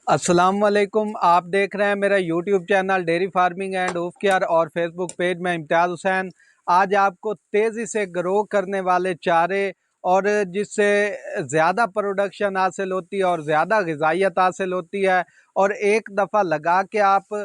अस्सलाम वालेकुम। आप देख रहे हैं मेरा YouTube channel dairy farming and of care और फेसबुक पेज में इम्तियाज़ हुसैन। आज आपको तेज़ी से ग्रो करने वाले चारे और जिससे ज़्यादा प्रोडक्शन हासिल होती है और ज़्यादा ग़िज़ाइयत हासिल होती है और एक दफ़ा लगा के आप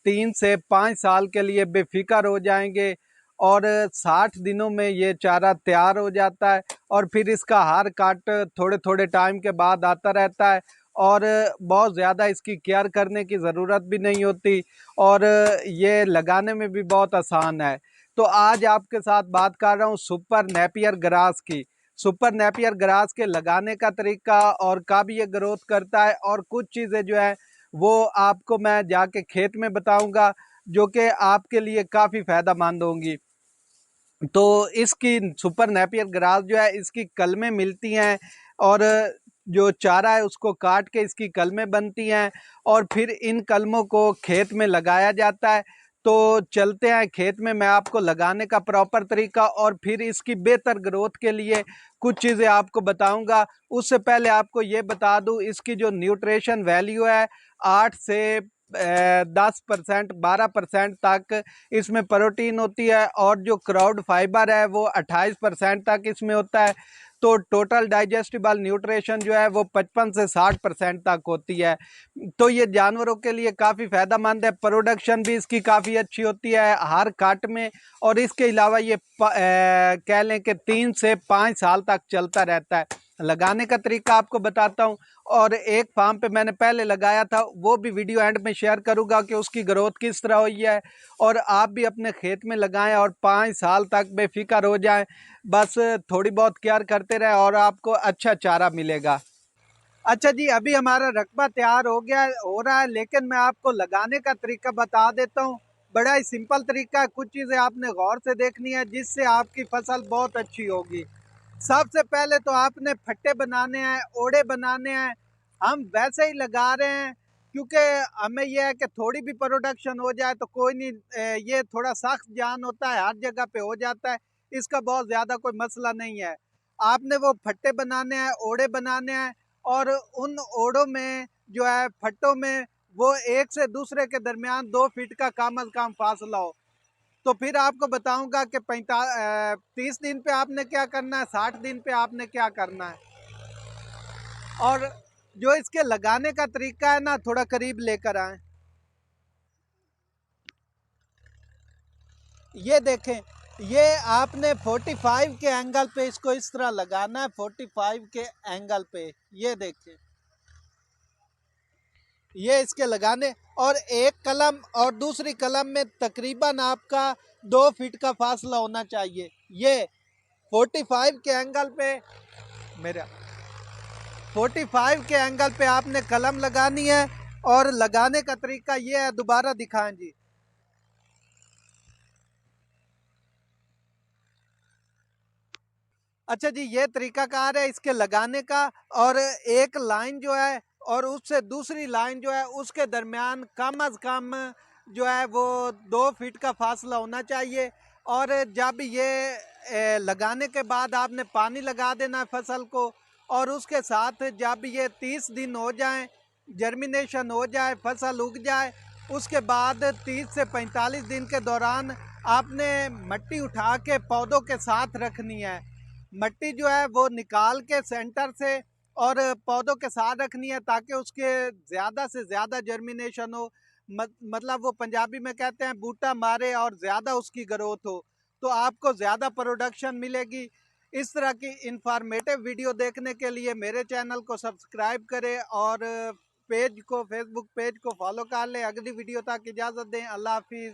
3 से 5 साल के लिए बेफिक्र हो जाएंगे और 60 दिनों में ये चारा तैयार हो जाता है और फिर इसका हर काट थोड़े थोड़े टाइम के बाद आता रहता है और बहुत ज़्यादा इसकी केयर करने की ज़रूरत भी नहीं होती और ये लगाने में भी बहुत आसान है। तो आज आपके साथ बात कर रहा हूँ सुपर नेपियर ग्रास की। सुपर नेपियर ग्रास के लगाने का तरीका और कब ये ग्रोथ करता है और कुछ चीज़ें जो है वो आपको मैं जाके खेत में बताऊंगा जो कि आपके लिए काफ़ी फ़ायदेमंद होंगी। तो इसकी सुपर नेपियर ग्रास जो है इसकी कलमें मिलती हैं और जो चारा है उसको काट के इसकी कलमें बनती हैं और फिर इन कलमों को खेत में लगाया जाता है। तो चलते हैं खेत में, मैं आपको लगाने का प्रॉपर तरीका और फिर इसकी बेहतर ग्रोथ के लिए कुछ चीज़ें आपको बताऊंगा। उससे पहले आपको ये बता दूं इसकी जो न्यूट्रिशन वैल्यू है 8 से 10% 12% तक इसमें प्रोटीन होती है और जो क्राउड फाइबर है वो 28% तक इसमें होता है। तो टोटल डाइजेस्टिबल न्यूट्रिशन जो है वो 55 से 60% तक होती है। तो ये जानवरों के लिए काफ़ी फ़ायदेमंद है। प्रोडक्शन भी इसकी काफ़ी अच्छी होती है हर काट में और इसके अलावा ये कह लें कि 3 से 5 साल तक चलता रहता है। लगाने का तरीका आपको बताता हूँ और एक फार्म पे मैंने पहले लगाया था वो भी वीडियो एंड में शेयर करूँगा कि उसकी ग्रोथ किस तरह हुई है और आप भी अपने खेत में लगाएं और 5 साल तक बेफिक्र हो जाएं। बस थोड़ी बहुत केयर करते रहें और आपको अच्छा चारा मिलेगा। अच्छा जी, अभी हमारा रकबा तैयार हो रहा है, लेकिन मैं आपको लगाने का तरीका बता देता हूँ। बड़ा ही सिंपल तरीका है, कुछ चीज़ें आपने गौर से देखनी है जिससे आपकी फसल बहुत अच्छी होगी। सबसे पहले तो आपने फट्टे बनाने हैं, ओड़े बनाने हैं। हम वैसे ही लगा रहे हैं क्योंकि हमें यह है कि थोड़ी भी प्रोडक्शन हो जाए तो कोई नहीं। ये थोड़ा सख्त जान होता है, हर जगह पे हो जाता है, इसका बहुत ज़्यादा कोई मसला नहीं है। आपने वो फट्टे बनाने हैं, ओड़े बनाने हैं और उन ओड़ों में जो है फट्टों में वो एक से दूसरे के दरमियान 2 फीट का कम अज़ कम फासला हो। तो फिर आपको बताऊंगा कि 30 दिन पे आपने क्या करना है, 60 दिन पे आपने क्या करना है। और जो इसके लगाने का तरीका है ना, थोड़ा करीब लेकर आए। ये देखें, ये आपने 45 के एंगल पे इसको इस तरह लगाना है, 45 के एंगल पे। ये देखें, ये इसके लगाने और एक कलम और दूसरी कलम में तकरीबन आपका 2 फीट का फासला होना चाहिए। ये 45 के एंगल पे मेरा 45 के एंगल पे आपने कलम लगानी है और लगाने का तरीका ये है। दोबारा दिखाएं जी। अच्छा जी, ये तरीका कार है इसके लगाने का और एक लाइन जो है और उससे दूसरी लाइन जो है उसके दरमियान कम अज़ कम जो है वो 2 फीट का फासला होना चाहिए। और जब ये लगाने के बाद आपने पानी लगा देना है फसल को और उसके साथ जब ये 30 दिन हो जाए, जर्मिनेशन हो जाए, फसल उग जाए, उसके बाद 30 से 45 दिन के दौरान आपने मिट्टी उठा के पौधों के साथ रखनी है। मिट्टी जो है वो निकाल के सेंटर से और पौधों के साथ रखनी है ताकि उसके ज़्यादा से ज़्यादा जर्मिनेशन हो। मतलब वो पंजाबी में कहते हैं बूटा मारे और ज़्यादा उसकी ग्रोथ हो, तो आपको ज़्यादा प्रोडक्शन मिलेगी। इस तरह की इंफॉर्मेटिव वीडियो देखने के लिए मेरे चैनल को सब्सक्राइब करें और पेज को फेसबुक पेज को फॉलो कर लें। अगली वीडियो तक इजाज़त दें। अल्लाह हाफिज़।